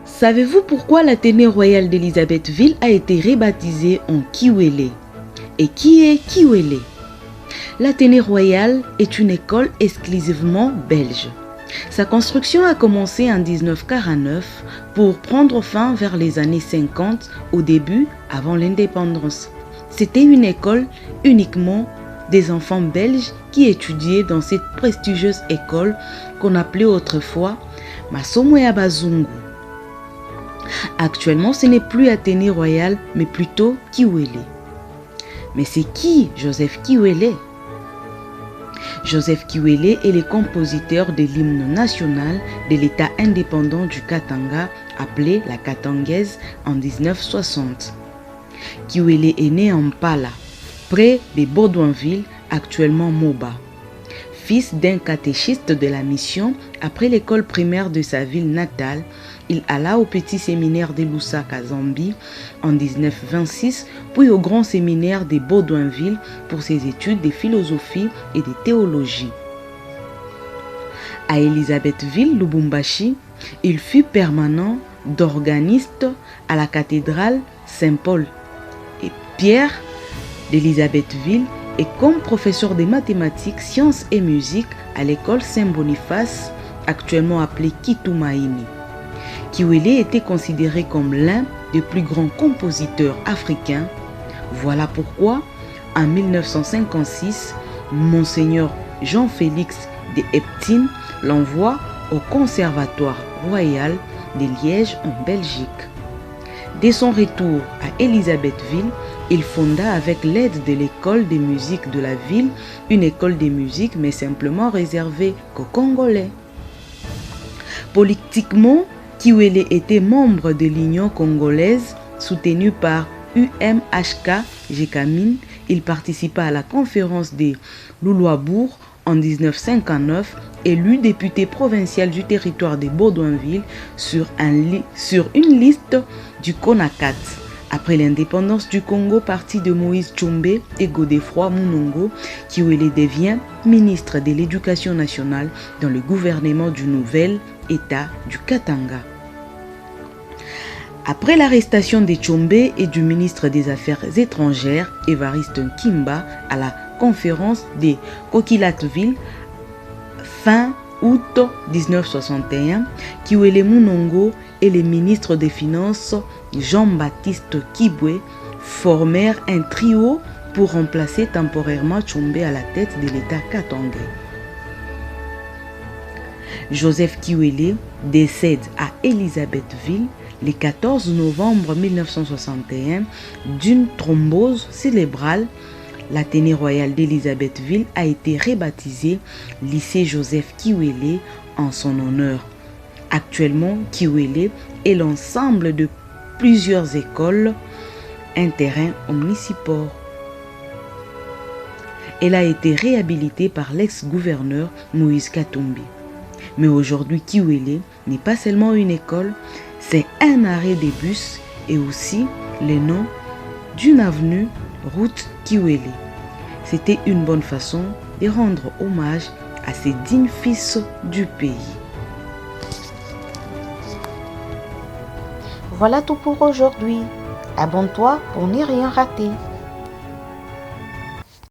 Savez-vous pourquoi l'Athénée royal d'Élisabethville a été rebaptisé en Kiwele? Et qui est Kiwele? L'Athénée royal est une école exclusivement belge. Sa construction a commencé en 1949 pour prendre fin vers les années 50, au début avant l'indépendance. C'était une école uniquement des enfants belges qui étudiaient dans cette prestigieuse école qu'on appelait autrefois Masomo ya Bazungu. Actuellement, ce n'est plus Athénée royal, mais plutôt Kiwele. Mais c'est qui Joseph Kiwele? Joseph Kiwele est le compositeur de l'hymne national de l'État indépendant du Katanga, appelé la Katangaise en 1960. Kiwele est né en Mpala, près de Baudouinville, actuellement Moba. Fils d'un catéchiste de la mission, après l'école primaire de sa ville natale, il alla au petit séminaire de Lusaka, Zambie en 1926, puis au grand séminaire de Baudouinville pour ses études de philosophie et de théologie. À Élisabethville, Lubumbashi, il fut permanent d'organiste à la cathédrale Saint-Paul et Pierre d'Élisabethville et comme professeur de mathématiques, sciences et musique à l'école Saint-Boniface, actuellement appelée Kitumaini. Kiwele était considéré comme l'un des plus grands compositeurs africains. Voilà pourquoi, en 1956, Monseigneur Jean-Félix de Eptine l'envoie au Conservatoire royal de Liège en Belgique. Dès son retour à Élisabethville, il fonda avec l'aide de l'école de musique de la ville une école de musique mais simplement réservée qu'aux Congolais. Politiquement, Kiwele était membre de l'Union congolaise soutenue par UMHK Gécamine. Il participa à la conférence de Louloabourg en 1959, élu député provincial du territoire de Baudouinville sur une liste du CONACAT. Après l'indépendance du Congo, parti de Moïse Tshombe et Godefroid Munongo, Kiwele devient ministre de l'Éducation nationale dans le gouvernement du nouvel État du Katanga. Après l'arrestation de Tshombe et du ministre des Affaires étrangères, Évariste Nkimba, à la conférence de Kokilatville, fin août 1961, Kiwele Munongo et le ministre des Finances Jean-Baptiste Kibwe formèrent un trio pour remplacer temporairement Tshombe à la tête de l'État katangais. Joseph Kiwele décède à Élisabethville le 14 novembre 1961 d'une thrombose cérébrale. L'Athénée royal d'Élisabethville a été rebaptisé lycée Joseph Kiwele en son honneur. Actuellement, Kiwele est l'ensemble de plusieurs écoles, un terrain omnisciport. Elle a été réhabilitée par l'ex-gouverneur Moïse Katumbi. Mais aujourd'hui, Kiwele n'est pas seulement une école, c'est un arrêt de bus et aussi le nom d'une avenue, route Kiwele. C'était une bonne façon de rendre hommage à ces dignes fils du pays. Voilà tout pour aujourd'hui. Abonne-toi pour ne rien rater.